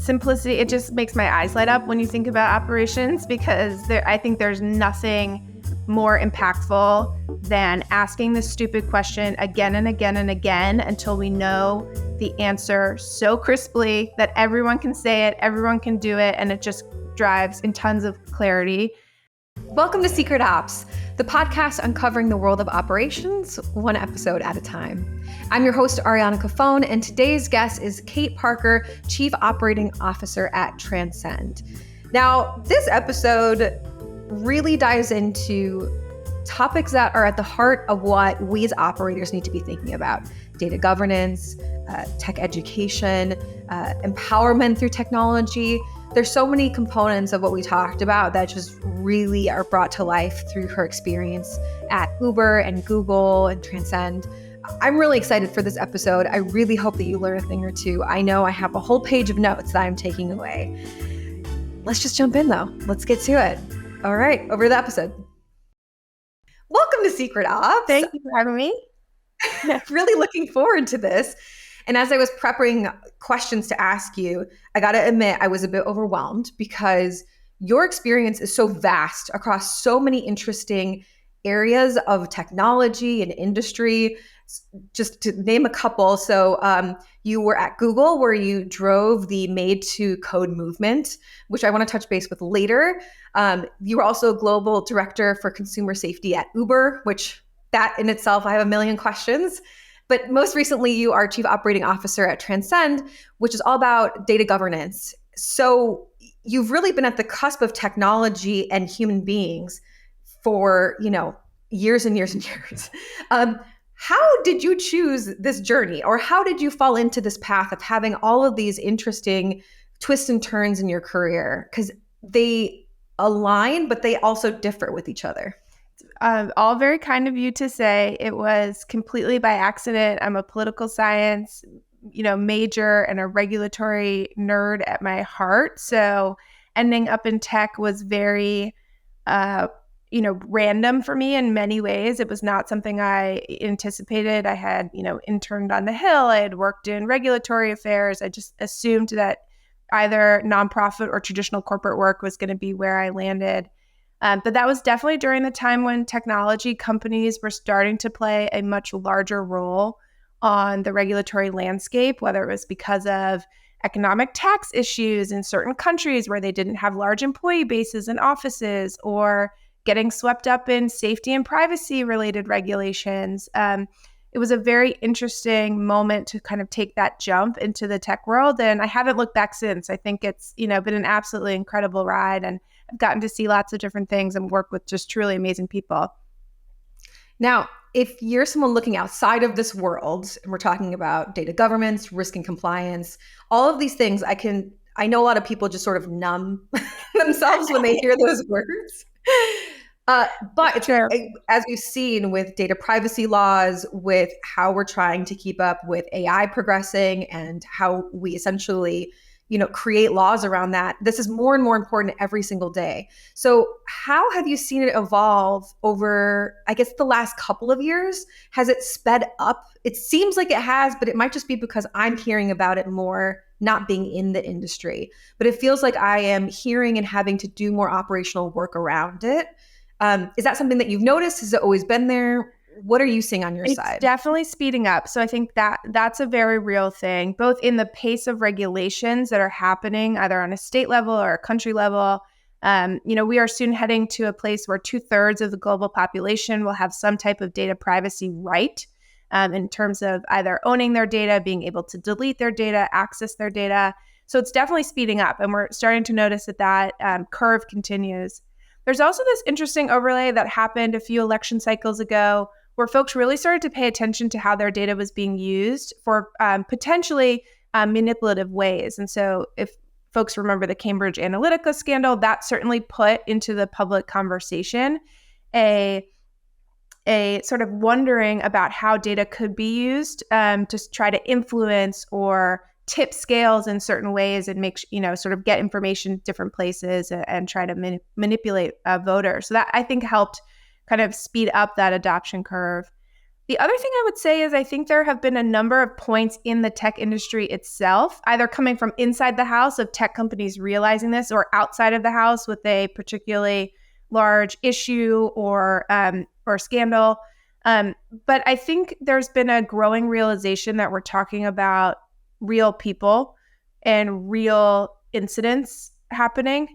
simplicity, it just makes my eyes light up when you think about operations, because I think there's nothing more impactful than asking this stupid question again and again and again until we know the answer so crisply that everyone can say it, everyone can do it, and it just drives in tons of clarity. Welcome to Secret Ops, the podcast uncovering the world of operations, one episode at a time. I'm your host, Ariana Cafone, and today's guest is Kate Parker, Chief Operating Officer at Transcend. Now, this episode really dives into topics that are at the heart of what we as operators need to be thinking about: data governance, tech education, empowerment through technology. There's so many components of what we talked about that just really are brought to life through her experience at Uber and Google and Transcend. I'm really excited for this episode. I really hope that you learn a thing or two. I know I have a whole page of notes that I'm taking away. Let's just jump in though. Let's get to it. All right, over to the episode. Welcome to Secret Ops. Thank you for having me. Really looking forward to this. And as I was preparing questions to ask you, I got to admit I was a bit overwhelmed because your experience is so vast across so many interesting areas of technology and industry. Just to name a couple. So you were at Google, where you drove the made to code movement, which I want to touch base with later. You were also global director for consumer safety at Uber, which that in itself, I have a million questions. But most recently, you are Chief Operating Officer at Transcend, which is all about data governance. So you've really been at the cusp of technology and human beings for, years and years and years. How did you choose this journey, or how did you fall into this path of having all of these interesting twists and turns in your career? Because they align, but they also differ with each other. All very kind of you to say. It was completely by accident. I'm a political science, major and a regulatory nerd at my heart. So ending up in tech was very, random for me in many ways. It was not something I anticipated. I had, interned on the Hill. I had worked in regulatory affairs. I just assumed that either nonprofit or traditional corporate work was going to be where I landed. But that was definitely during the time when technology companies were starting to play a much larger role on the regulatory landscape, whether it was because of economic tax issues in certain countries where they didn't have large employee bases and offices, or getting swept up in safety and privacy related regulations. It was a very interesting moment to kind of take that jump into the tech world. And I haven't looked back since. I think it's, been an absolutely incredible ride. And I've gotten to see lots of different things and work with just truly amazing people. Now, if you're someone looking outside of this world, and we're talking about data governance, risk and compliance, all of these things, I know a lot of people just sort of numb themselves when they hear those words. But Sure. As we've seen with data privacy laws, with how we're trying to keep up with AI progressing and how we essentially, create laws around that, this is more and more important every single day. So how have you seen it evolve over, I guess, the last couple of years? Has it sped up? It seems like it has, but it might just be because I'm hearing about it more, not being in the industry. But it feels like I am hearing and having to do more operational work around it. Is that something that you've noticed? Has it always been there? What are you seeing on your side? It's definitely speeding up. So I think that's a very real thing, both in the pace of regulations that are happening either on a state level or a country level. We are soon heading to a place where 2/3 of the global population will have some type of data privacy right, in terms of either owning their data, being able to delete their data, access their data. So it's definitely speeding up, and we're starting to notice that curve continues. There's also this interesting overlay that happened a few election cycles ago, where folks really started to pay attention to how their data was being used for potentially manipulative ways. And so if folks remember the Cambridge Analytica scandal, that certainly put into the public conversation a sort of wondering about how data could be used to try to influence or tip scales in certain ways and make, sort of get information different places and try to manipulate voters. So that I think helped kind of speed up that adoption curve. The other thing I would say is I think there have been a number of points in the tech industry itself, either coming from inside the house of tech companies realizing this, or outside of the house with a particularly large issue or scandal. But I think there's been a growing realization that we're talking about real people and real incidents happening.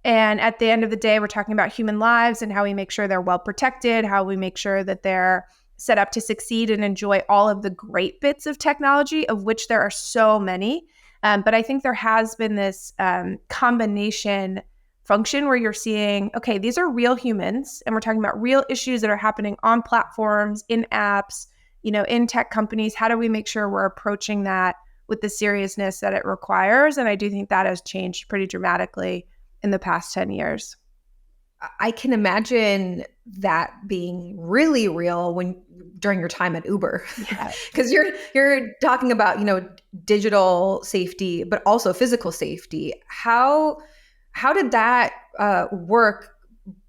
And at the end of the day, we're talking about human lives and how we make sure they're well protected, how we make sure that they're set up to succeed and enjoy all of the great bits of technology, of which there are so many. But I think there has been this combination function where you're seeing, okay, these are real humans, and we're talking about real issues that are happening on platforms, in apps, in tech companies. How do we make sure we're approaching that with the seriousness that it requires? And I do think that has changed pretty dramatically in the past 10 years. I can imagine that being really real during your time at Uber, because you're talking about digital safety, but also physical safety. How did that work?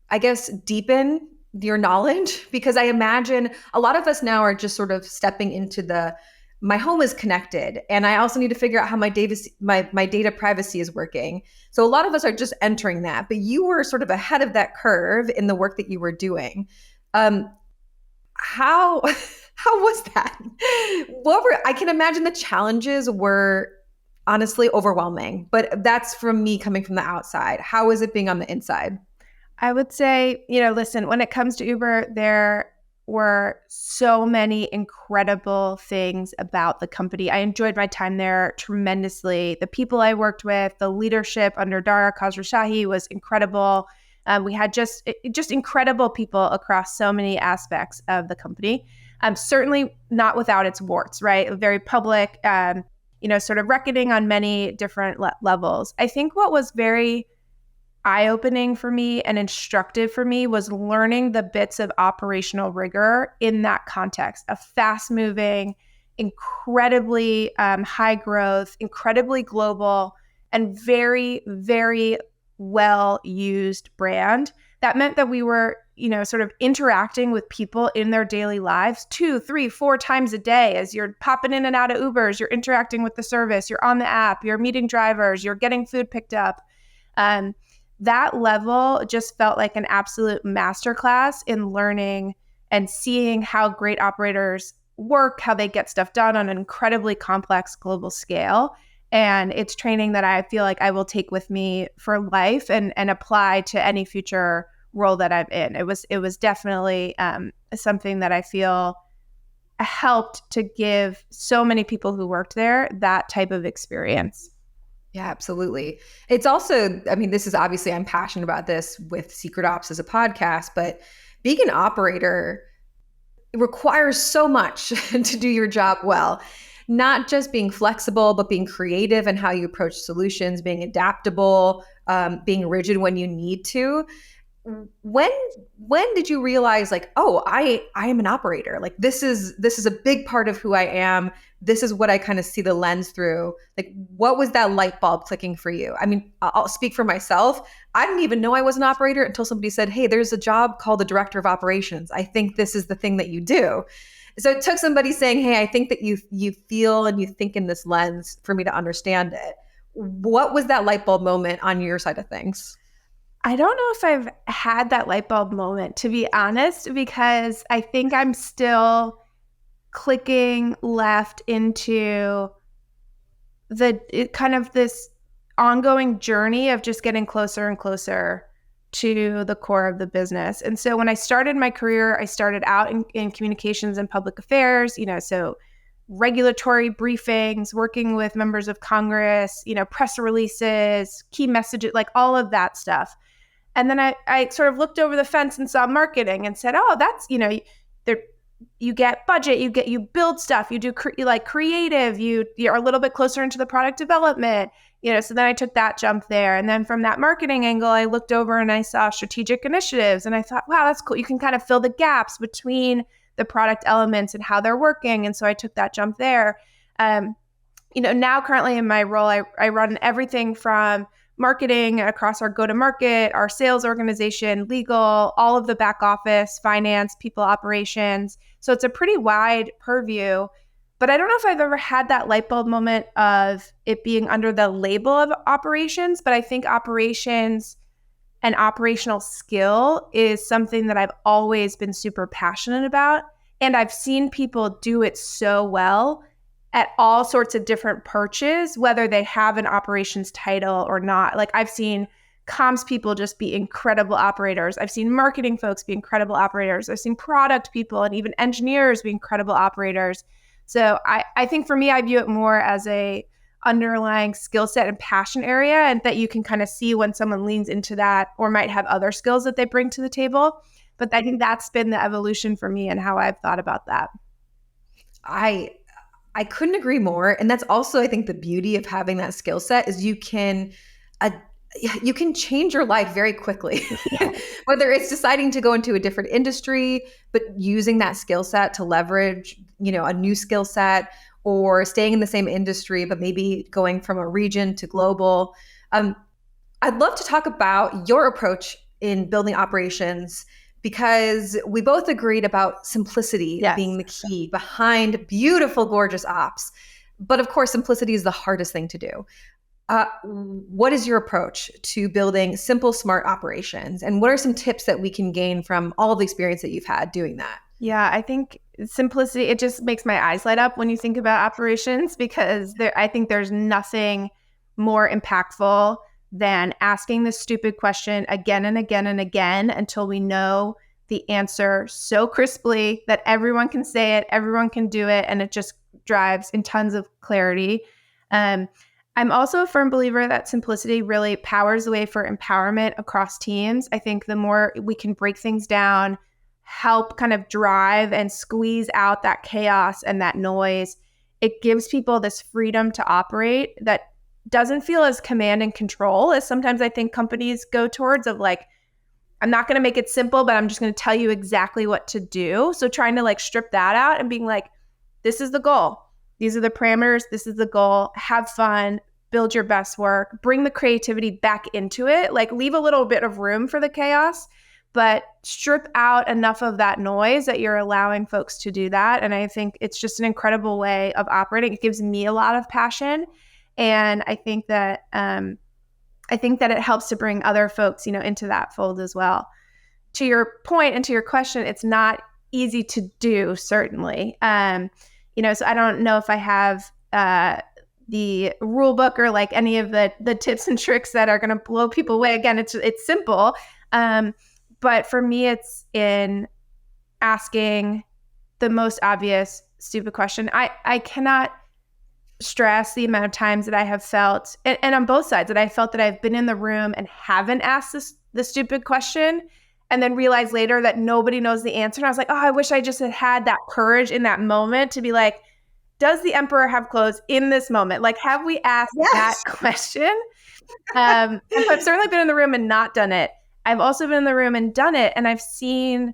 I guess deepen your knowledge, because I imagine a lot of us now are just sort of stepping into my home is connected, and I also need to figure out how my data privacy is working. So a lot of us are just entering that, but you were sort of ahead of that curve in the work that you were doing. How was that? I can imagine the challenges were honestly overwhelming, but that's from me coming from the outside. How is it being on the inside? I would say, listen, when it comes to Uber, there were so many incredible things about the company. I enjoyed my time there tremendously. The people I worked with, the leadership under Dara Khosrowshahi was incredible. We had just incredible people across so many aspects of the company. Certainly not without its warts, right? Very public, sort of reckoning on many different levels. I think what was very eye-opening for me and instructive for me was learning the bits of operational rigor in that context of fast-moving, incredibly high growth, incredibly global, and very, very well-used brand. That meant that we were, sort of interacting with people in their daily lives 2, 3, 4 times a day. As you're popping in and out of Ubers, you're interacting with the service, you're on the app, you're meeting drivers, you're getting food picked up. That level just felt like an absolute masterclass in learning and seeing how great operators work, how they get stuff done on an incredibly complex global scale. And it's training that I feel like I will take with me for life and apply to any future role that I'm in. It was definitely something that I feel helped to give so many people who worked there that type of experience. Yeah, absolutely. It's also, this is obviously, I'm passionate about this with Secret Ops as a podcast, but being an operator, it requires so much to do your job well. Not just being flexible, but being creative in how you approach solutions, being adaptable, being rigid when you need to. When did you realize, like, oh, I am an operator? Like, this is a big part of who I am. This is what I kind of see the lens through. Like, what was that light bulb clicking for you? I'll speak for myself. I didn't even know I was an operator until somebody said, hey, there's a job called the director of operations. I think this is the thing that you do. So it took somebody saying, hey, I think that you feel and you think in this lens for me to understand it. What was that light bulb moment on your side of things? I don't know if I've had that light bulb moment, to be honest, because I think I'm still clicking left into kind of this ongoing journey of just getting closer and closer to the core of the business. And so when I started my career, I started out in communications and public affairs, so regulatory briefings, working with members of Congress, press releases, key messages, like all of that stuff. And then I sort of looked over the fence and saw marketing and said, oh, that's, there, you get budget, you build stuff, you do creative, you're a little bit closer into the product development, so then I took that jump there. And then from that marketing angle, I looked over and I saw strategic initiatives and I thought, wow, that's cool. You can kind of fill the gaps between the product elements and how they're working. And so I took that jump there. Now currently in my role, I run everything from marketing across our go-to-market, our sales organization, legal, all of the back office, finance, people operations. So it's a pretty wide purview. But I don't know if I've ever had that light bulb moment of it being under the label of operations, but I think operations and operational skill is something that I've always been super passionate about. And I've seen people do it so well at all sorts of different perches, whether they have an operations title or not. Like I've seen comms people just be incredible operators. I've seen marketing folks be incredible operators. I've seen product people and even engineers be incredible operators. So I think for me, I view it more as a underlying skill set and passion area, and that you can kind of see when someone leans into that or might have other skills that they bring to the table. But I think that's been the evolution for me and how I've thought about that. I I couldn't agree more. And that's also, I think, the beauty of having that skill set is uh, you can change your life very quickly. Yeah. Whether it's deciding to go into a different industry, but using that skill set to leverage, a new skill set, or staying in the same industry, but maybe going from a region to global. Um, I'd love to talk about your approach in building operations because we both agreed about simplicity Yes. being the key behind beautiful, gorgeous ops. But of course, simplicity is the hardest thing to do. What is your approach to building simple, smart operations? And what are some tips that we can gain from all of the experience that you've had doing that? Yeah, I think simplicity, it just makes my eyes light up when you think about operations because I think there's nothing more impactful than asking the stupid question again and again and again until we know the answer so crisply that everyone can say it, everyone can do it, and it just drives in tons of clarity. Um, I'm also a firm believer that simplicity really powers the way for empowerment across teams. I think the more we can break things down, help kind of drive and squeeze out that chaos and that noise, it gives people this freedom to operate that doesn't feel as command and control as sometimes I think companies go towards, of like, I'm not going to make it simple, but I'm just going to tell you exactly what to do. So trying to like strip that out and being like, this is the goal. These are the parameters. This is the goal. Have fun, build your best work, bring the creativity back into it, like leave a little bit of room for the chaos, but strip out enough of that noise that you're allowing folks to do that. And I think it's just an incredible way of operating. It gives me a lot of passion. And I think that it helps to bring other folks, into that fold as well. To your point and to your question, it's not easy to do, certainly. So I don't know if I have the rule book or like any of the tips and tricks that are going to blow people away. Again, it's simple. But for me, it's in asking the most obvious, stupid question. I cannot stress the amount of times that I have felt, and on both sides, that I felt that I've been in the room and haven't asked the stupid question and then realized later that nobody knows the answer. And I was like, oh, I wish I just had that courage in that moment to be like, does the emperor have clothes in this moment? Like, have we asked that question? And so I've certainly been in the room and not done it. I've also been in the room and done it. And I've seen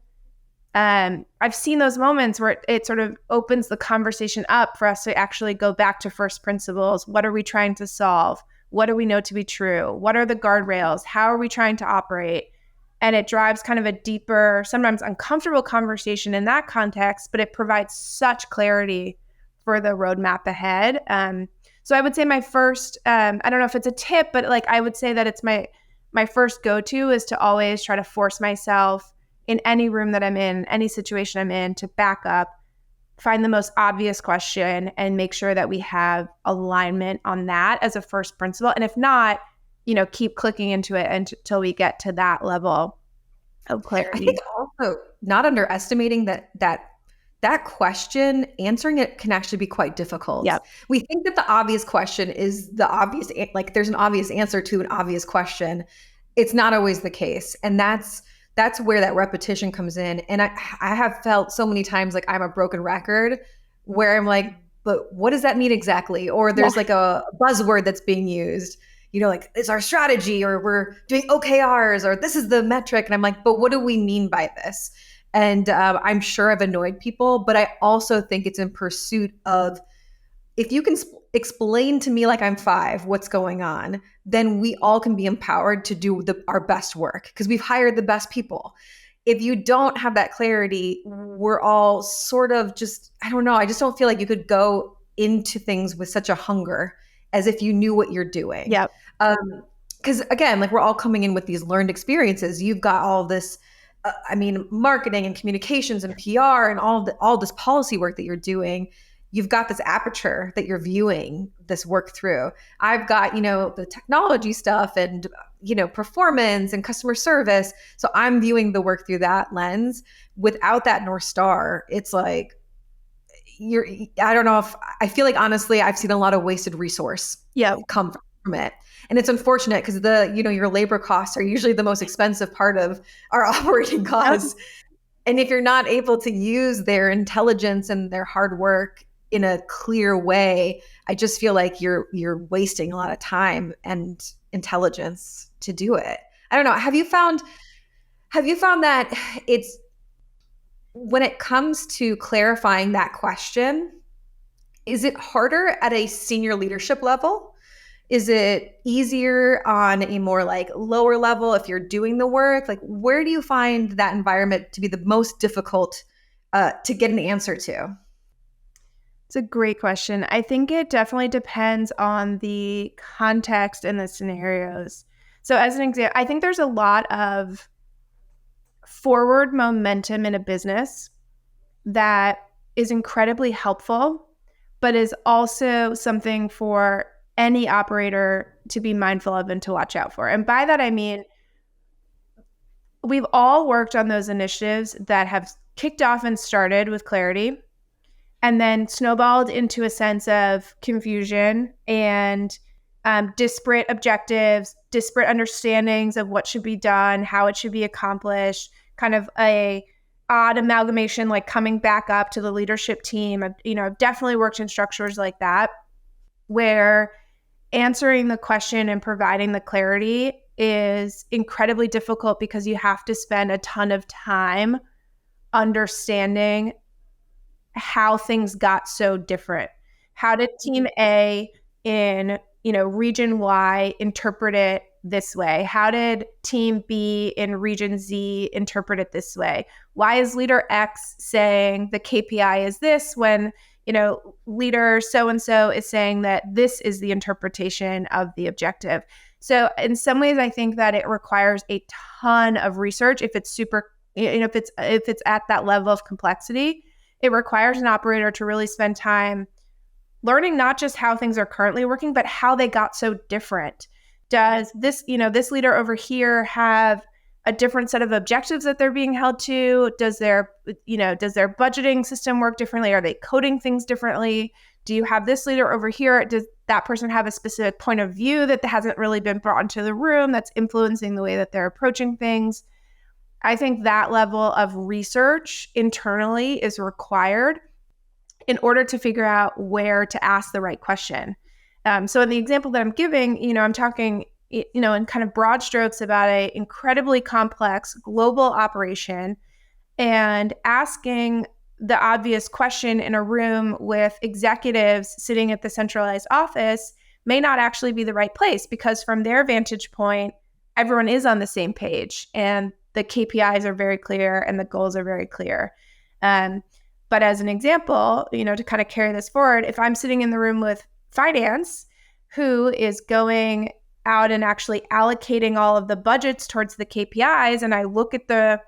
those moments where it sort of opens the conversation up for us to actually go back to first principles. What are we trying to solve? What do we know to be true? What are the guardrails? How are we trying to operate? And it drives kind of a deeper, sometimes uncomfortable conversation in that context, but it provides such clarity for the roadmap ahead. So I would say my first, I don't know if it's a tip, but like I would say that it's my first go-to is to always try to force myself in any room that I'm in, any situation I'm in, to back up, find the most obvious question, and make sure that we have alignment on that as a first principle. And if not, keep clicking into it until we get to that level of clarity. I think also not underestimating that question, answering it can actually be quite difficult. Yep. We think that the obvious question is the obvious, like there's an obvious answer to an obvious question. It's not always the case. And that's where that repetition comes in. And I have felt so many times like I'm a broken record where I'm like, but what does that mean exactly? Or there's like a buzzword that's being used, like it's our strategy, or we're doing OKRs, or this is the metric. And I'm like, but what do we mean by this? And I'm sure I've annoyed people, but I also think it's in pursuit of, if you can explain to me like I'm 5 what's going on, then we all can be empowered to do our best work because we've hired the best people. if you don't have that clarity, we're all sort of just, I don't know, I just don't feel like you could go into things with such a hunger as if you knew what you're doing. Yep. Because again, like we're all coming in with these learned experiences. You've got all this, I mean, marketing and communications and PR and all this policy work that you're doing. You've got this aperture that you're viewing this work through. I've got, the technology stuff and, performance and customer service. So I'm viewing the work through that lens. Without that North Star, it's like, I don't know if I feel like, honestly, I've seen a lot of wasted resource come from it. And it's unfortunate because your labor costs are usually the most expensive part of our operating costs. And if you're not able to use their intelligence and their hard work in a clear way, I just feel like you're wasting a lot of time and intelligence to do it. I don't know. Have you found that it's, when it comes to clarifying that question, is it harder at a senior leadership level? Is it easier on a more like lower level if you're doing the work? Like, where do you find that environment to be the most difficult to get an answer to? It's a great question. I think it definitely depends on the context and the scenarios. So as an example, I think there's a lot of forward momentum in a business that is incredibly helpful, but is also something for any operator to be mindful of and to watch out for. And by that, I mean, we've all worked on those initiatives that have kicked off and started with clarity and then snowballed into a sense of confusion and disparate objectives, disparate understandings of what should be done, how it should be accomplished, kind of a odd amalgamation, like coming back up to the leadership team. I've definitely worked in structures like that where answering the question and providing the clarity is incredibly difficult because you have to spend a ton of time understanding how things got so different. How did team A in, region Y interpret it this way? How did team B in region Z interpret it this way? Why is leader X saying the KPI is this when, leader so-and-so is saying that this is the interpretation of the objective? So in some ways, I think that it requires a ton of research. If it's super, if it's at that level of complexity, it requires an operator to really spend time learning not just how things are currently working, but how they got so different. Does this leader over here have a different set of objectives that they're being held to? Does their budgeting system work differently? Are they coding things differently? Do you have this leader over here? Does that person have a specific point of view that hasn't really been brought into the room that's influencing the way that they're approaching things? I think that level of research internally is required in order to figure out where to ask the right question. So in the example that I'm giving, I'm talking, in kind of broad strokes about an incredibly complex global operation, and asking the obvious question in a room with executives sitting at the centralized office may not actually be the right place, because from their vantage point, everyone is on the same page and the KPIs are very clear and the goals are very clear. But as an example, to kind of carry this forward, if I'm sitting in the room with finance, who is going out and actually allocating all of the budgets towards the KPIs, and I look at the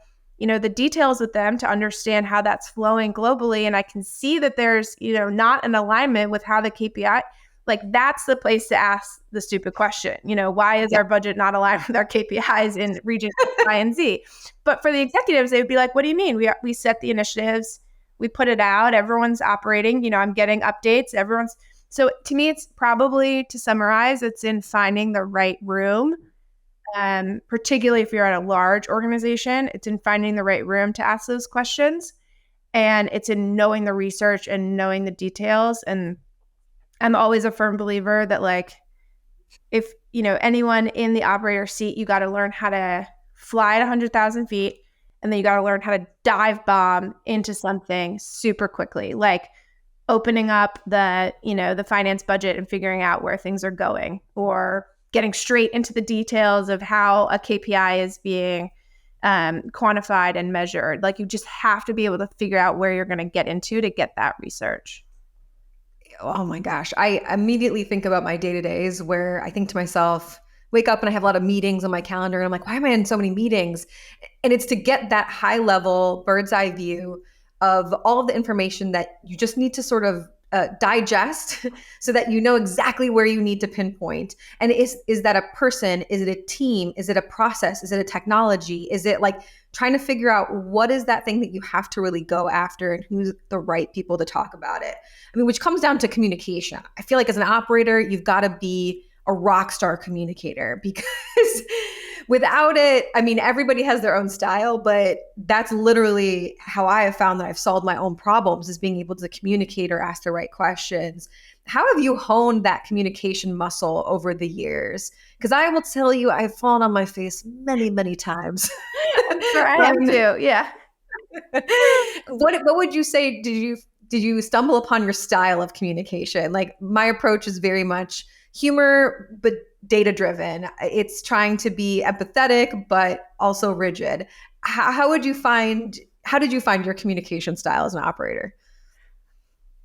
details with them to understand how that's flowing globally, and I can see that there's, not an alignment with how the KPI, like that's the place to ask the stupid question. Why is our budget not aligned with our KPIs in region Y and Z? But for the executives, they would be like, what do you mean? We set the initiatives, we put it out, everyone's operating, I'm getting updates, so to me, it's probably, to summarize, it's in finding the right room. Particularly if you're at a large organization, it's in finding the right room to ask those questions. And it's in knowing the research and knowing the details. And I'm always a firm believer that, like, if, anyone in the operator seat, you got to learn how to fly at 100,000 feet. And then you got to learn how to dive bomb into something super quickly, like opening up the finance budget and figuring out where things are going, or getting straight into the details of how a KPI is being quantified and measured. Like you just have to be able to figure out where you're going to get into to get that research. Oh my gosh. I immediately think about my day-to-days where I think to myself, wake up and I have a lot of meetings on my calendar and I'm like, why am I in so many meetings? And it's to get that high level bird's eye view of all of the information that you just need to sort of digest so that you know exactly where you need to pinpoint. And is that a person? Is it a team? Is it a process? Is it a technology? Is it like trying to figure out what is that thing that you have to really go after and who's the right people to talk about it? I mean, which comes down to communication. I feel like as an operator, you've got to be a rock star communicator because without it, I mean, everybody has their own style, but that's literally how I have found that I've solved my own problems is being able to communicate or ask the right questions. How have you honed that communication muscle over the years? Because I will tell you, I've fallen on my face many, many times. I'm sure I have too. Yeah. What would you say? Did you stumble upon your style of communication? Like my approach is very much humor, but data driven. It's trying to be empathetic, but also rigid. How did you find your communication style as an operator?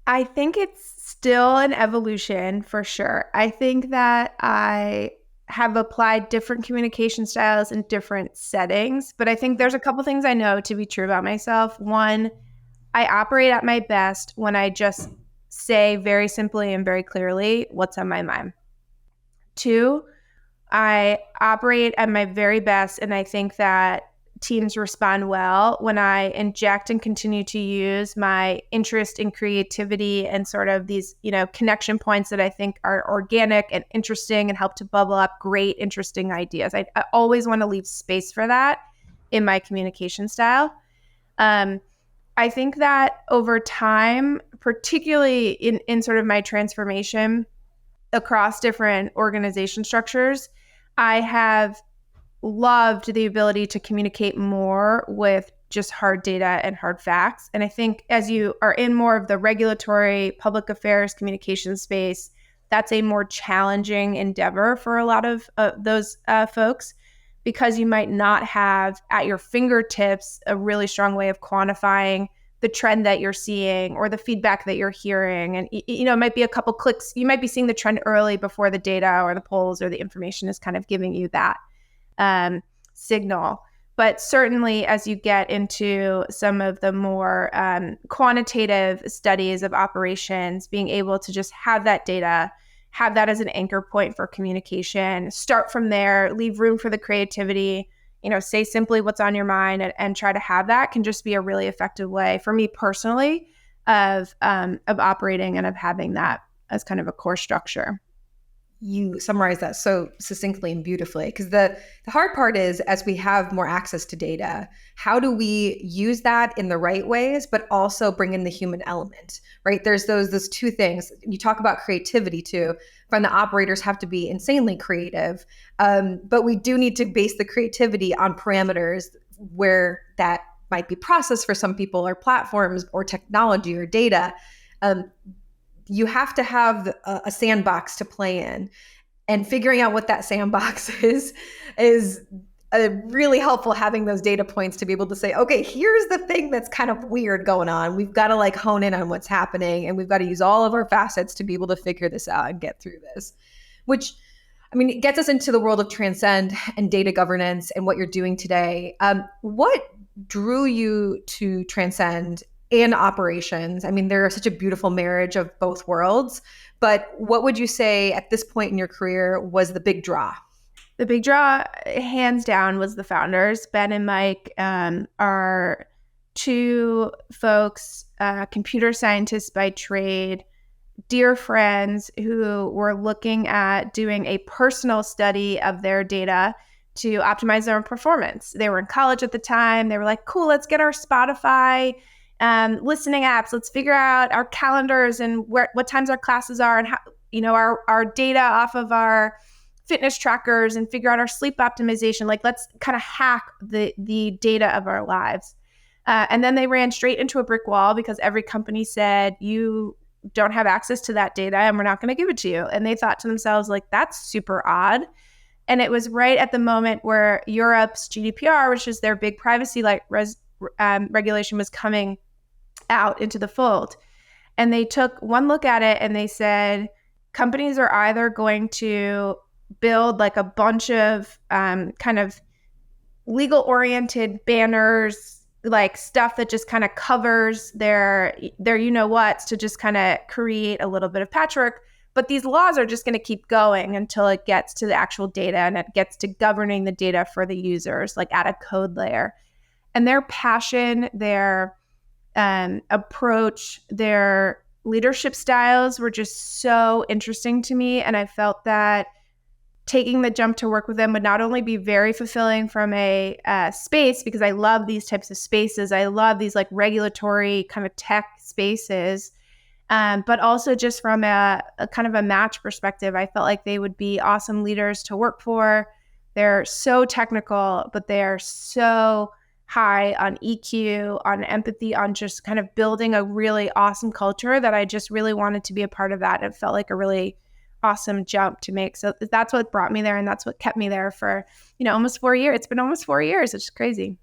I think it's still an evolution for sure. I think that I have applied different communication styles in different settings, but I think there's a couple things I know to be true about myself. One, I operate at my best when I just say very simply and very clearly what's on my mind. Two, I operate at my very best, and I think that teams respond well when I inject and continue to use my interest in creativity and sort of these, connection points that I think are organic and interesting and help to bubble up great, interesting ideas. I always want to leave space for that in my communication style. I think that over time, particularly in sort of my transformation across different organization structures, I have loved the ability to communicate more with just hard data and hard facts. And I think as you are in more of the regulatory, public affairs, communication space, that's a more challenging endeavor for a lot of those folks because you might not have at your fingertips a really strong way of quantifying the trend that you're seeing or the feedback that you're hearing. And, it might be a couple clicks. You might be seeing the trend early before the data or the polls or the information is kind of giving you that signal. But certainly as you get into some of the more quantitative studies of operations, being able to just have that data, have that as an anchor point for communication, start from there, leave room for the creativity, say simply what's on your mind and try to have that can just be a really effective way for me personally of operating and of having that as kind of a core structure. You summarize that so succinctly and beautifully because the hard part is as we have more access to data, how do we use that in the right ways, but also bring in the human element, right? There's those two things. You talk about creativity too. From the operators have to be insanely creative, but we do need to base the creativity on parameters where that might be processed for some people or platforms or technology or data. You have to have a sandbox to play in, and figuring out what that sandbox is really helpful, having those data points to be able to say, okay, here's the thing that's kind of weird going on. We've got to hone in on what's happening, and we've got to use all of our facets to be able to figure this out and get through this, which, I mean, it gets us into the world of Transcend and data governance and what you're doing today. What drew you to Transcend and operations? I mean, they're such a beautiful marriage of both worlds, but what would you say at this point in your career was the big draw? The big draw, hands down, was the founders. Ben and Mike are two folks, computer scientists by trade, dear friends who were looking at doing a personal study of their data to optimize their own performance. They were in college at the time. They were like, cool, let's get our Spotify listening apps. Let's figure out our calendars and what times our classes are and how, our data off of our fitness trackers and figure out our sleep optimization. Like, let's kind of hack the data of our lives. And then they ran straight into a brick wall because every company said, you don't have access to that data and we're not going to give it to you. And they thought to themselves, like, that's super odd. And it was right at the moment where Europe's GDPR, which is their big privacy regulation, was coming out into the fold. And they took one look at it and they said, companies are either going to build like a bunch of kind of legal oriented banners, like stuff that just kind of covers their you know what's, to just kind of create a little bit of patchwork. But these laws are just going to keep going until it gets to the actual data and it gets to governing the data for the users, like at a code layer. And their passion, their approach, their leadership styles were just so interesting to me. And I felt that taking the jump to work with them would not only be very fulfilling from a space, because I love these types of spaces. I love these like regulatory kind of tech spaces, but also just from a kind of a match perspective, I felt like they would be awesome leaders to work for. They're so technical, but they are so high on EQ, on empathy, on just kind of building a really awesome culture that I just really wanted to be a part of that. It felt like a really awesome jump to make. So that's what brought me there. And that's what kept me there for, almost 4 years. It's been almost 4 years. It's just crazy.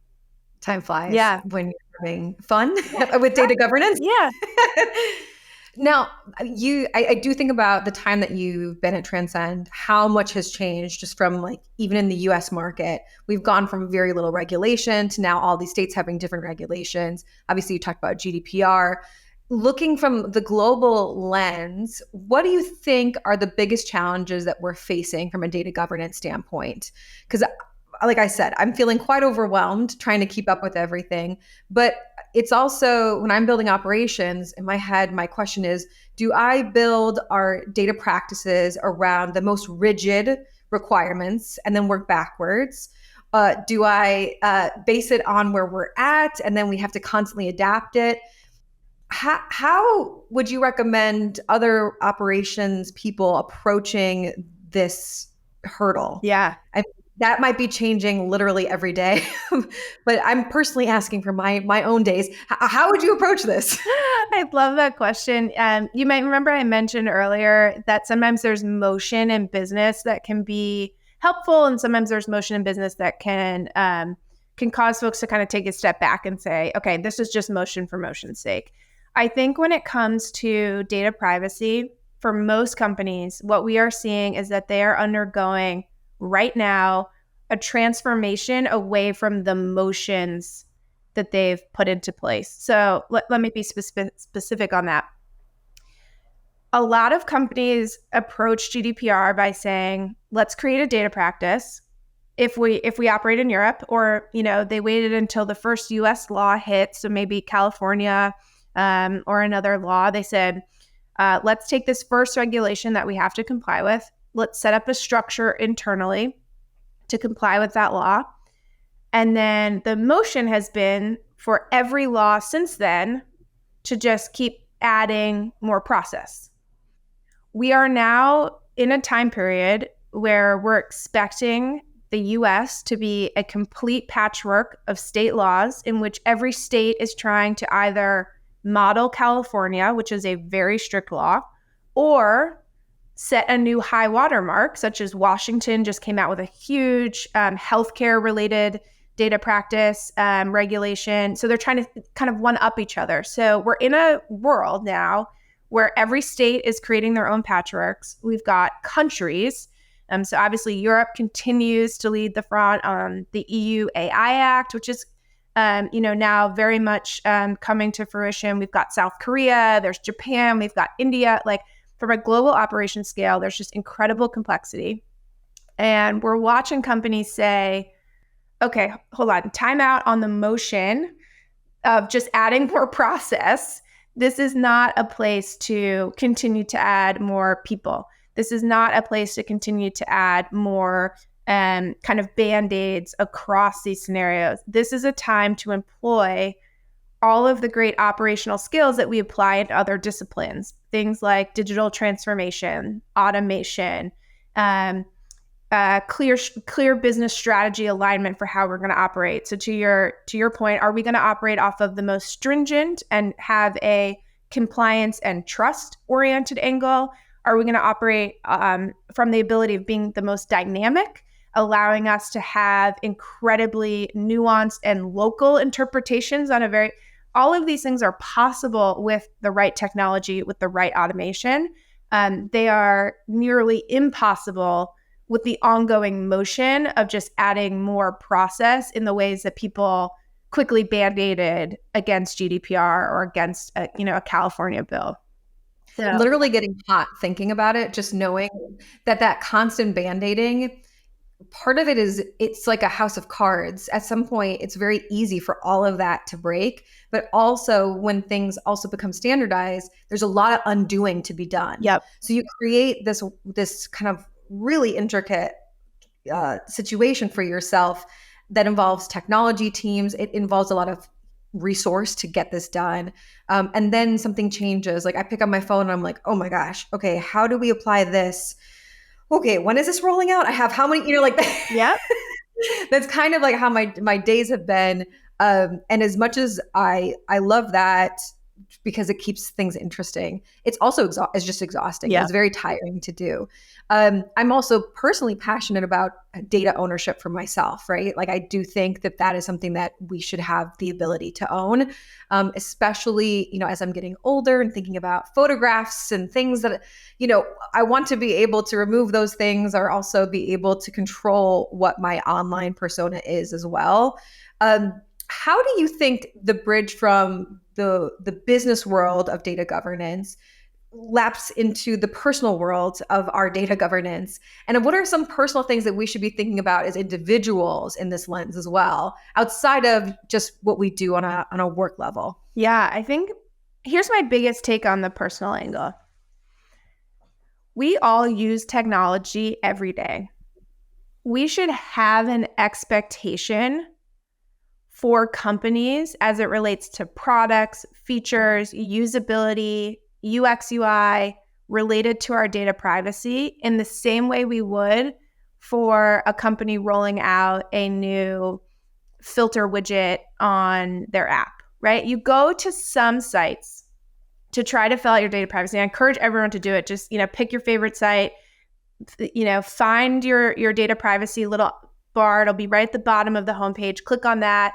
Time flies. Yeah. When you're having fun with data governance. Yeah. Now, I do think about the time that you've been at Transcend, how much has changed just from like, even in the US market, we've gone from very little regulation to now all these states having different regulations. Obviously, you talked about GDPR. Looking from the global lens, what do you think are the biggest challenges that we're facing from a data governance standpoint? Because like I said, I'm feeling quite overwhelmed trying to keep up with everything. But it's also, when I'm building operations, in my head, my question is, do I build our data practices around the most rigid requirements and then work backwards? Do I base it on where we're at and then we have to constantly adapt it? How would you recommend other operations people approaching this hurdle? Yeah. That might be changing literally every day, but I'm personally asking for my own days. How would you approach this? I love that question. You might remember I mentioned earlier that sometimes there's motion in business that can be helpful, and sometimes there's motion in business that can cause folks to kind of take a step back and say, okay, this is just motion for motion's sake. I think when it comes to data privacy, for most companies, what we are seeing is that they are undergoing right now a transformation away from the motions that they've put into place. So let me be specific on that. A lot of companies approach GDPR by saying, let's create a data practice. If we operate in Europe, or they waited until the first US law hit, so maybe California or another law, they said, let's take this first regulation that we have to comply with. Let's set up a structure internally to comply with that law. And then the motion has been for every law since then to just keep adding more process. We are now in a time period where we're expecting the US to be a complete patchwork of state laws in which every state is trying to either model California, which is a very strict law, or set a new high watermark, such as Washington just came out with a huge healthcare related data practice regulation. So they're trying to kind of one up each other. So we're in a world now where every state is creating their own patchworks. We've got countries. So obviously Europe continues to lead the front on the EU AI Act, which is now very much coming to fruition. We've got South Korea, there's Japan, we've got India. Like, from a global operation scale, there's just incredible complexity. And we're watching companies say, okay, hold on, time out on the motion of just adding more process. This is not a place to continue to add more people. This is not a place to continue to add more kind of band-aids across these scenarios. This is a time to employ all of the great operational skills that we apply in other disciplines, things like digital transformation, automation, clear business strategy alignment for how we're going to operate. So to your point, are we going to operate off of the most stringent and have a compliance and trust oriented angle? Are we going to operate from the ability of being the most dynamic? allowing us to have incredibly nuanced and local interpretations on all of these things are possible with the right technology, with the right automation. They are nearly impossible with the ongoing motion of just adding more process in the ways that people quickly band-aided against GDPR or against a California bill. So, Literally getting hot thinking about it, just knowing that constant band-aiding, part of it is it's like a house of cards. At some point, it's very easy for all of that to break. But also, when things also become standardized, there's a lot of undoing to be done. yep. So you create this kind of really intricate situation for yourself that involves technology teams. It involves a lot of resource to get this done. And then something changes. Like I pick up my phone and I'm like, oh my gosh, okay, how do we apply this? Okay, when is this rolling out? I have how many, like that. Yep. That's kind of like how my days have been. And as much as I love that because it keeps things interesting, it's also it's just exhausting. Yeah. It's very tiring to do. I'm also personally passionate about data ownership for myself, right? Like I do think that is something that we should have the ability to own, especially, as I'm getting older and thinking about photographs and things that, I want to be able to remove those things or also be able to control what my online persona is as well. How do you think the bridge from the business world of data governance laps into the personal world of our data governance? And what are some personal things that we should be thinking about as individuals in this lens as well, outside of just what we do on a work level? Yeah, I think here's my biggest take on the personal angle. We all use technology every day. We should have an expectation for companies as it relates to products, features, usability, UX, UI related to our data privacy in the same way we would for a company rolling out a new filter widget on their app, right? You go to some sites to try to fill out your data privacy. I encourage everyone to do it. Just, pick your favorite site, find your data privacy little bar. It'll be right at the bottom of the homepage. Click on that.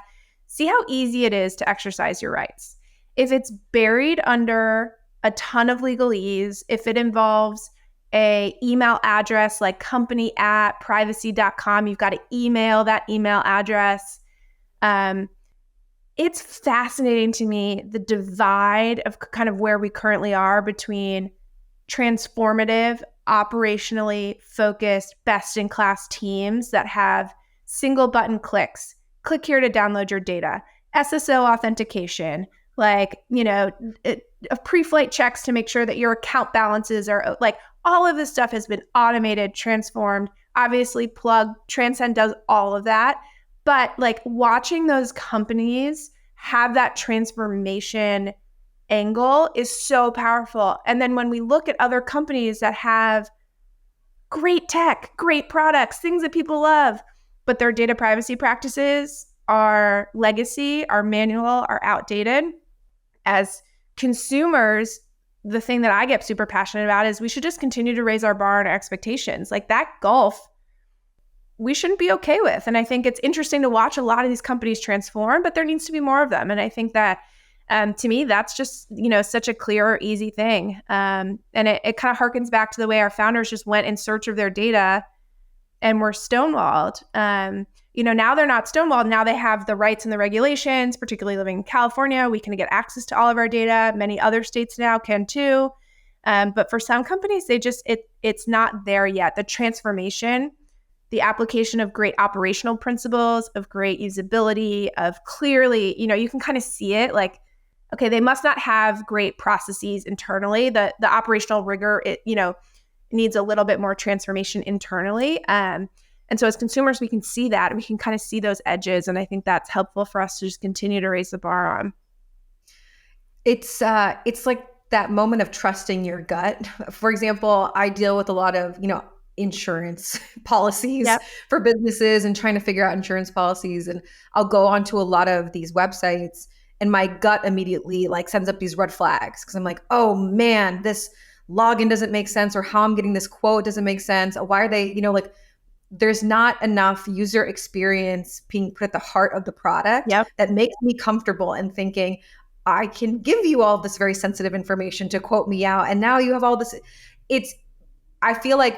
See how easy it is to exercise your rights. If it's buried under a ton of legalese, if it involves a email address like company@privacy.com, you've got to email that email address. It's fascinating to me, the divide of kind of where we currently are between transformative, operationally focused, best-in-class teams that have single button clicks. Click here to download your data. SSO authentication, pre-flight checks to make sure that your account balances are all of this stuff has been automated, transformed. Obviously, Transcend does all of that. But watching those companies have that transformation angle is so powerful. And then when we look at other companies that have great tech, great products, things that people love, but their data privacy practices are legacy, are manual, are outdated. As consumers, the thing that I get super passionate about is we should just continue to raise our bar and our expectations. That gulf, we shouldn't be okay with. And I think it's interesting to watch a lot of these companies transform, but there needs to be more of them. And I think that to me, that's just, such a clear, easy thing. And it kind of harkens back to the way our founders just went in search of their data and were stonewalled. Now they're not stonewalled. Now they have the rights and the regulations, particularly living in California. We can get access to all of our data. Many other states now can too. But for some companies, it's not there yet. The transformation, the application of great operational principles, of great usability, of clearly, you can kind of see it okay, they must not have great processes internally. The operational rigor, needs a little bit more transformation internally. And so as consumers, we can see that. We can kind of see those edges. And I think that's helpful for us to just continue to raise the bar on. It's like that moment of trusting your gut. For example, I deal with a lot of, insurance policies for businesses and trying to figure out insurance policies. And I'll go onto a lot of these websites and my gut immediately sends up these red flags because I'm like, oh man, this login doesn't make sense, or how I'm getting this quote doesn't make sense. Why are they, there's not enough user experience being put at the heart of the product Yep. that makes me comfortable in thinking, I can give you all this very sensitive information to quote me out. And now you have all this. It's, I feel like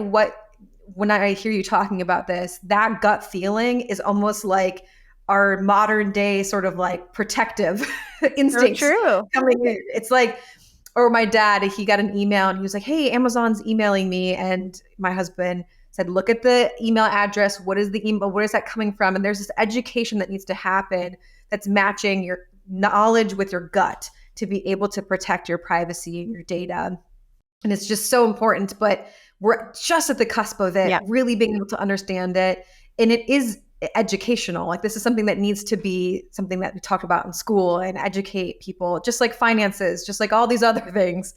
when I hear you talking about this, that gut feeling is almost like our modern day sort of like protective So instincts true. coming in. It's like, or my dad, he got an email and he was like, hey, Amazon's emailing me. And my husband said, look at the email address. What is the email? Where is that coming from? And there's this education that needs to happen that's matching your knowledge with your gut to be able to protect your privacy and your data. And it's just so important. But we're just at the cusp of it, Yeah. really being able to understand it. And it is educational. Like this is something that needs to be something that we talk about in school and educate people, just like finances, just like all these other things.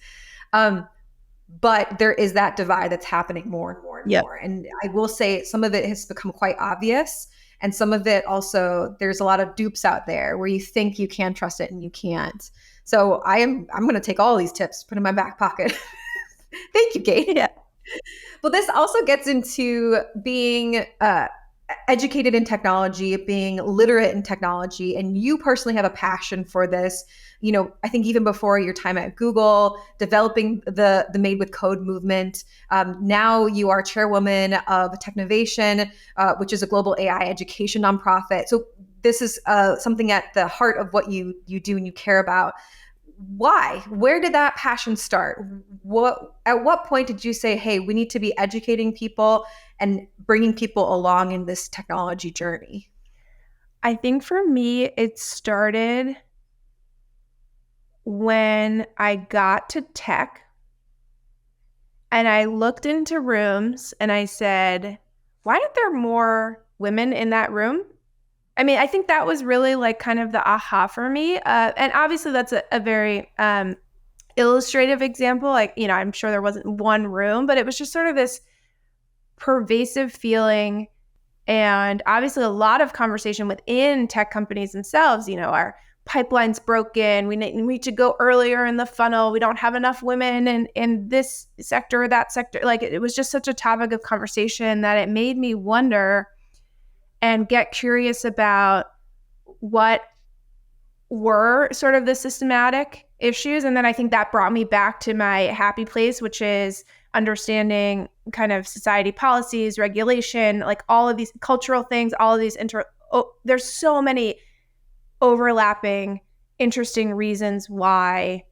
But there is that divide that's happening more and more and Yep. more. And I will say some of it has become quite obvious. And some of it also, there's a lot of dupes out there where you think you can trust it and you can't. So I'm going to take all these tips, put in my back pocket. Thank you, Kate. Yeah. Well, this also gets into being educated in technology, being literate in technology, and you personally have a passion for this. You know, I think even before your time at Google, developing the Made with Code movement. Now you are chairwoman of Technovation, which is a global AI education nonprofit. So this is something at the heart of what you do and you care about. Why? Where did that passion start? At what point did you say, hey, we need to be educating people and bringing people along in this technology journey? I think for me, it started when I got to tech and I looked into rooms and I said, why aren't there more women in that room? I mean, I think that was really like kind of the aha for me. And obviously that's a very illustrative example. Like, you know, I'm sure there wasn't one room, but it was just sort of this pervasive feeling. And obviously a lot of conversation within tech companies themselves, you know, our pipeline's broken. We need to go earlier in the funnel. We don't have enough women in this sector or that sector. Like it was just such a topic of conversation that it made me wonder and get curious about what were sort of the systematic issues. And then I think that brought me back to my happy place, which is understanding kind of society policies, regulation, like all of these cultural things, all of these there's so many overlapping, interesting reasons why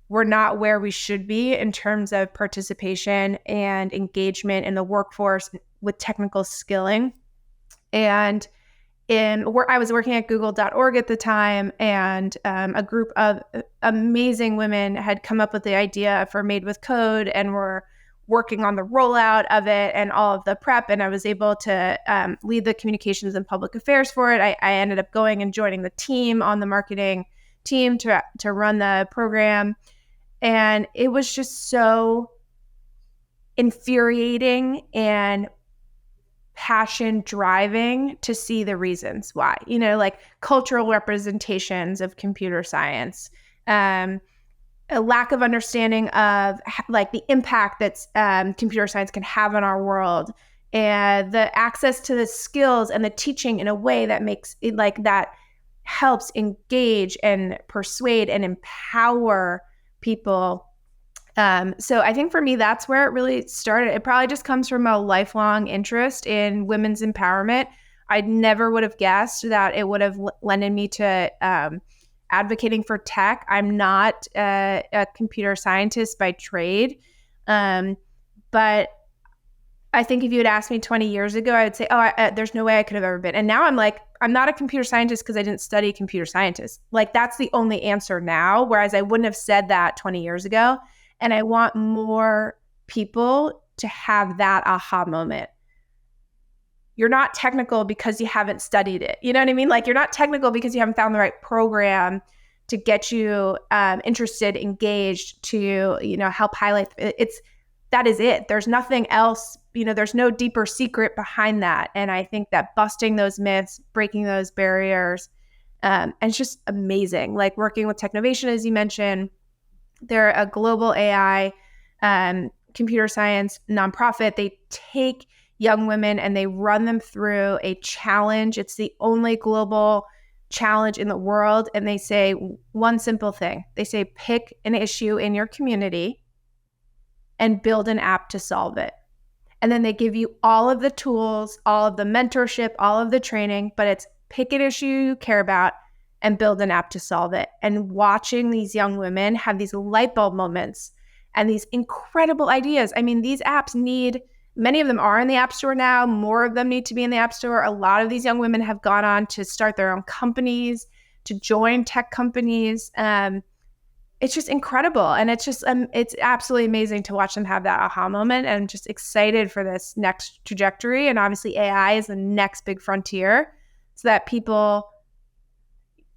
we're not where we should be in terms of participation and engagement in the workforce with technical skilling. And where I was working at google.org at the time, and a group of amazing women had come up with the idea for Made with Code and were working on the rollout of it and all of the prep. And I was able to lead the communications and public affairs for it. I ended up going and joining the team on the marketing team to run the program. And it was just so infuriating and passion driving to see the reasons why, you know, like cultural representations of computer science, a lack of understanding of like the impact that computer science can have on our world, and the access to the skills and the teaching in a way that makes it like that helps engage and persuade and empower people. So I think for me, that's where it really started. It probably just comes from a lifelong interest in women's empowerment. I never would have guessed that it would have lended me to advocating for tech. I'm not a computer scientist by trade, but I think if you had asked me 20 years ago, I would say, there's no way I could have ever been. And now I'm like, I'm not a computer scientist because I didn't study computer scientist. Like that's the only answer now, whereas I wouldn't have said that 20 years ago. And I want more people to have that aha moment. You're not technical because you haven't studied it. You know what I mean? Like you're not technical because you haven't found the right program to get you interested, engaged, to, you know, help highlight. That is it. There's nothing else, you know, there's no deeper secret behind that. And I think that busting those myths, breaking those barriers, and it's just amazing. Like working with Technovation, as you mentioned, they're a global AI computer science nonprofit. They take young women and they run them through a challenge. It's the only global challenge in the world. And they say one simple thing. They say, pick an issue in your community and build an app to solve it. And then they give you all of the tools, all of the mentorship, all of the training, but it's pick an issue you care about and build an app to solve it. And watching these young women have these light bulb moments and these incredible ideas. I mean, these apps many of them are in the App Store now. More of them need to be in the App Store. A lot of these young women have gone on to start their own companies, to join tech companies. It's just incredible. And it's absolutely amazing to watch them have that aha moment. And I'm just excited for this next trajectory. And obviously AI is the next big frontier so that people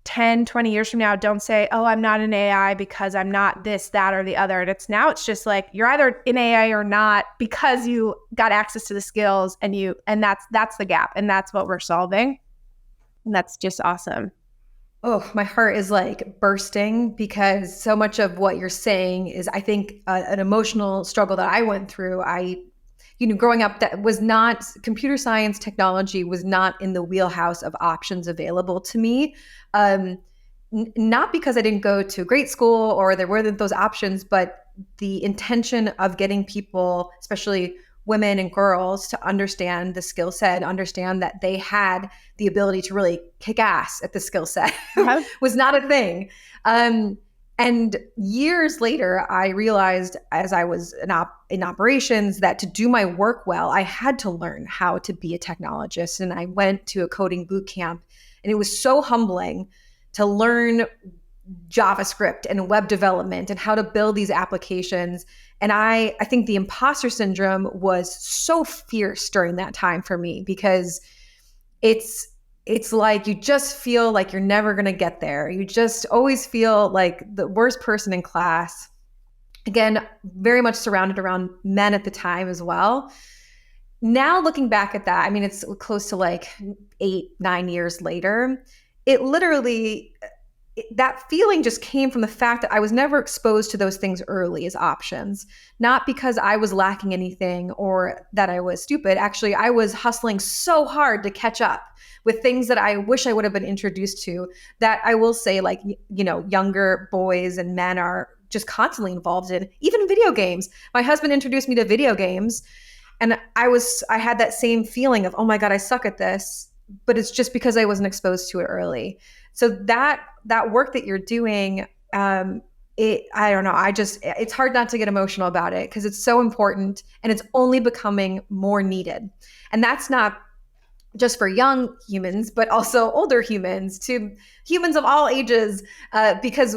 10, 20 years from now don't say, oh, I'm not in AI because I'm not this, that, or the other. And it's just like you're either in AI or not because you got access to the skills and that's the gap. And that's what we're solving. And that's just awesome. Oh, my heart is like bursting because so much of what you're saying is, I think, an emotional struggle that I went through. Growing up, that was not computer science. Technology was not in the wheelhouse of options available to me. Not because I didn't go to grade school or there weren't those options, but the intention of getting people, especially women and girls, to understand the skill set, understand that they had the ability to really kick ass at the skill set was not a thing. And years later, I realized as I was in operations that to do my work well, I had to learn how to be a technologist. And I went to a coding boot camp, and it was so humbling to learn JavaScript and web development and how to build these applications. And I think the imposter syndrome was so fierce during that time for me because it's like you just feel like you're never going to get there. You just always feel like the worst person in class. Again, very much surrounded around men at the time as well. Now looking back at that, I mean, it's close to like 8-9 years later. It literally, that feeling just came from the fact that I was never exposed to those things early as options, not because I was lacking anything or that I was stupid. Actually, I was hustling so hard to catch up with things that I wish I would have been introduced to, that I will say, like, younger boys and men are just constantly involved in, even video games. My husband introduced me to video games, and I had that same feeling of, oh my God, I suck at this, but it's just because I wasn't exposed to it early. So that work that you're doing, I don't know, it's hard not to get emotional about it because it's so important and it's only becoming more needed. And that's not just for young humans, but also older humans, to humans of all ages, because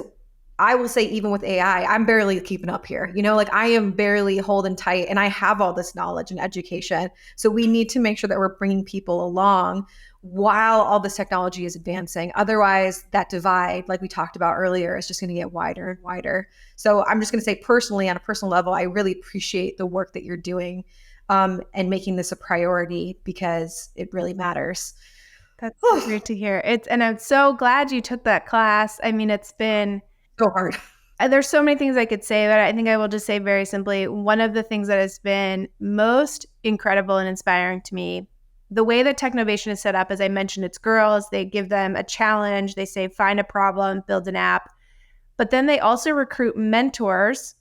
I will say, even with AI, I'm barely keeping up here. Like I am barely holding tight, and I have all this knowledge and education. So we need to make sure that we're bringing people along while all this technology is advancing. Otherwise, that divide, like we talked about earlier, is just going to get wider and wider. So I'm just going to say, personally, on a personal level, I really appreciate the work that you're doing, and making this a priority because it really matters. That's so great to hear. And I'm so glad you took that class. I mean, it's been so hard. There's so many things I could say, but I think I will just say very simply, one of the things that has been most incredible and inspiring to me, the way that Technovation is set up, as I mentioned, it's girls. They give them a challenge. They say, find a problem, build an app. But then they also recruit mentors.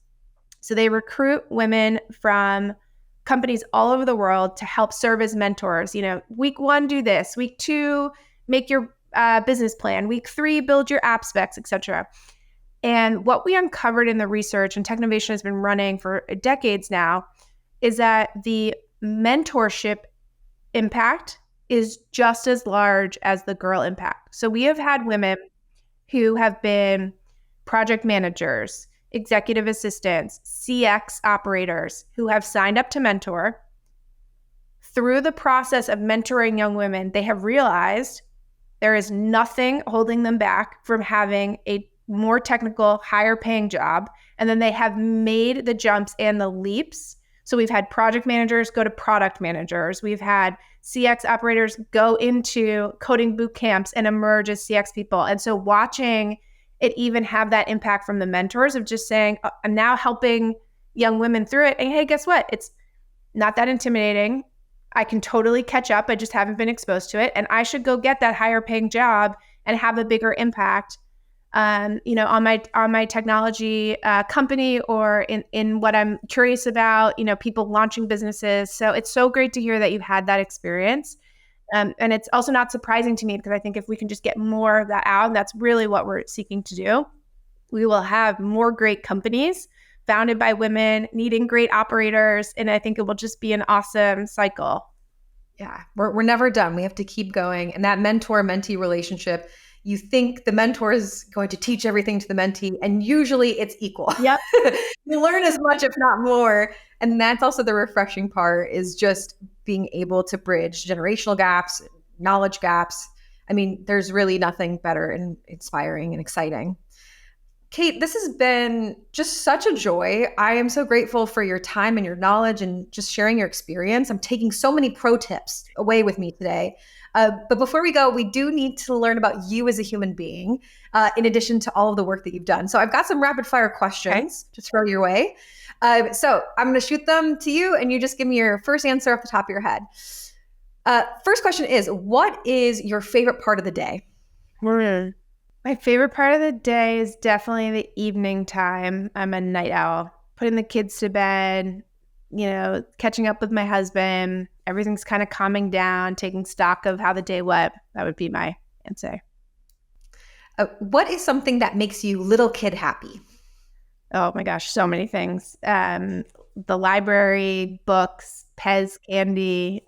So they recruit women from companies all over the world to help serve as mentors. Week 1, do this. Week 2, make your business plan. Week 3, build your app specs, etc. And what we uncovered in the research, and Technovation has been running for decades now, is that the mentorship impact is just as large as the girl impact. So we have had women who have been project managers, executive assistants, CX operators who have signed up to mentor. Through the process of mentoring young women, they have realized there is nothing holding them back from having a more technical, higher paying job. And then they have made the jumps and the leaps. So we've had project managers go to product managers. We've had CX operators go into coding boot camps and emerge as CX people. And so watching it even have that impact from the mentors of just saying, I'm now helping young women through it. And hey, guess what? It's not that intimidating. I can totally catch up. I just haven't been exposed to it. And I should go get that higher paying job and have a bigger impact, on my technology company, or in what I'm curious about, people launching businesses. So it's so great to hear that you've had that experience. And it's also not surprising to me, because I think if we can just get more of that out, and that's really what we're seeking to do, we will have more great companies founded by women, needing great operators. And I think it will just be an awesome cycle. Yeah, we're never done. We have to keep going. And that mentor-mentee relationship, you think the mentor is going to teach everything to the mentee, and usually it's equal. Yep. You learn as much, if not more. And that's also the refreshing part, is just being able to bridge generational gaps, knowledge gaps. I mean, there's really nothing better and inspiring and exciting. Kate, this has been just such a joy. I am so grateful for your time and your knowledge and just sharing your experience. I'm taking so many pro tips away with me today. But before we go, we do need to learn about you as a human being, in addition to all of the work that you've done. So I've got some rapid fire questions to throw your way. So I'm going to shoot them to you, and you just give me your first answer off the top of your head. First question is, what is your favorite part of the day? My favorite part of the day is definitely the evening time. I'm a night owl. Putting the kids to bed, catching up with my husband. Everything's kind of calming down, taking stock of how the day went. That would be my answer. What is something that makes you little kid happy? Oh my gosh, so many things. The library, books, Pez candy,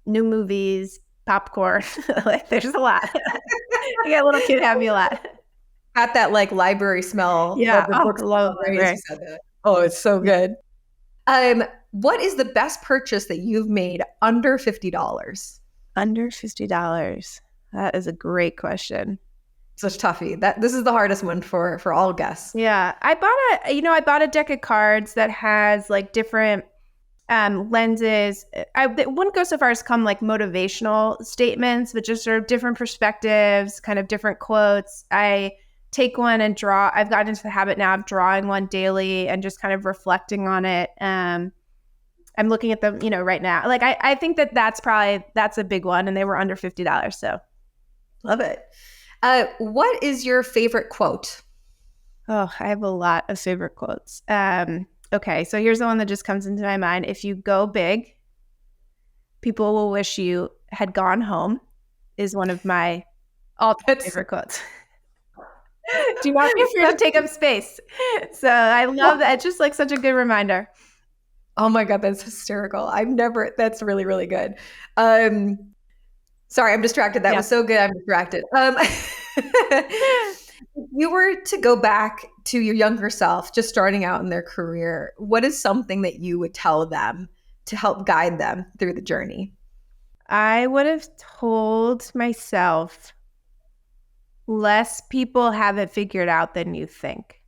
new movies, popcorn. Like, there's a lot. I got little kid happy a lot. Got that library smell. Yeah, love library. Oh, it's so good. What is the best purchase that you've made under $50? Under $50. That is a great question. Such toughie. This is the hardest one for all guests. Yeah, I bought a deck of cards that has different lenses. I wouldn't go so far as come motivational statements, but just sort of different perspectives, kind of different quotes. I take one and draw. I've gotten into the habit now of drawing one daily and just kind of reflecting on it. I'm looking at them, right now. I think that's a big one, and they were under $50. So love it. What is your favorite quote? Oh, I have a lot of favorite quotes. Okay, so here's the one that just comes into my mind. If you go big, people will wish you had gone home, is one of my all-time favorite quotes. Do you want me to take up space? So I love that. It's just such a good reminder. Oh my God, that's hysterical. That's really, really good. Sorry, I'm distracted. That was so good. I'm distracted. If you were to go back to your younger self, just starting out in their career, what is something that you would tell them to help guide them through the journey? I would have told myself, less people have it figured out than you think.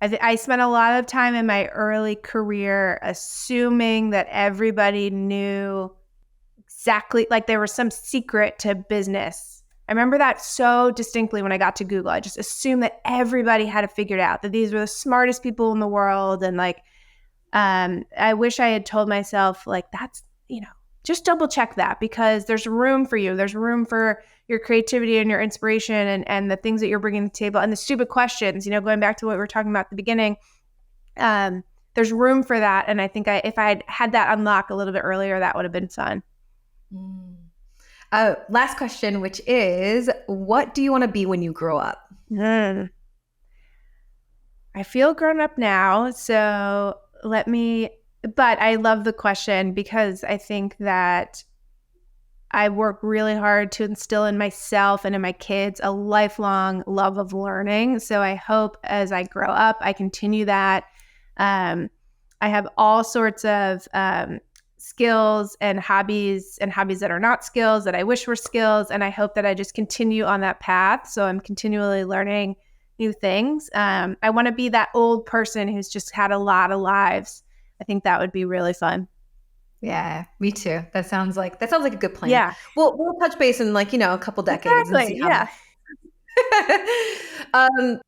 I spent a lot of time in my early career assuming that everybody knew exactly, there was some secret to business. I remember that so distinctly when I got to Google. I just assumed that everybody had it figured out, that these were the smartest people in the world. And I wish I had told myself, that's, just double check that, because there's room for you. There's room for your creativity and your inspiration and the things that you're bringing to the table and the stupid questions, going back to what we were talking about at the beginning. There's room for that. And I think if I had had that unlock a little bit earlier, that would have been fun. Last question, which is, what do you want to be when you grow up? I feel grown up now, so but I love the question, because I think that I work really hard to instill in myself and in my kids a lifelong love of learning. So I hope as I grow up, I continue that. I have all sorts of skills and hobbies that are not skills that I wish were skills. And I hope that I just continue on that path. So I'm continually learning new things. I want to be that old person who's just had a lot of lives. I think that would be really fun. Yeah, me too. That sounds like a good plan. Yeah. We'll touch base in a couple decades. Exactly. And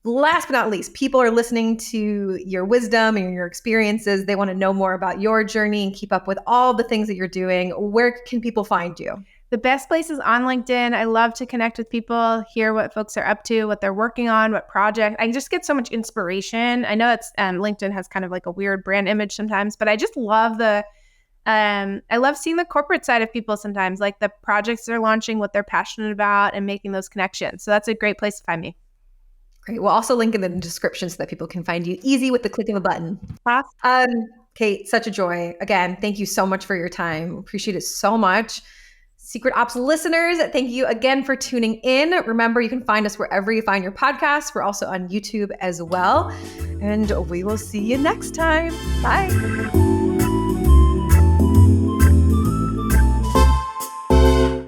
see how last but not least, people are listening to your wisdom and your experiences. They want to know more about your journey and keep up with all the things that you're doing. Where can people find you? The best place is on LinkedIn. I love to connect with people, hear what folks are up to, what they're working on, what project. I just get so much inspiration. I know it's LinkedIn has kind of like a weird brand image sometimes, but I just love I love seeing the corporate side of people sometimes, like the projects they're launching, what they're passionate about, and making those connections. So that's a great place to find me. Great. We'll also link in the description so that people can find you easy with the click of a button. Kate, such a joy. Again, thank you so much for your time. Appreciate it so much. Secret Ops listeners, thank you again for tuning in. Remember, you can find us wherever you find your podcasts. We're also on YouTube as well. And we will see you next time. Bye.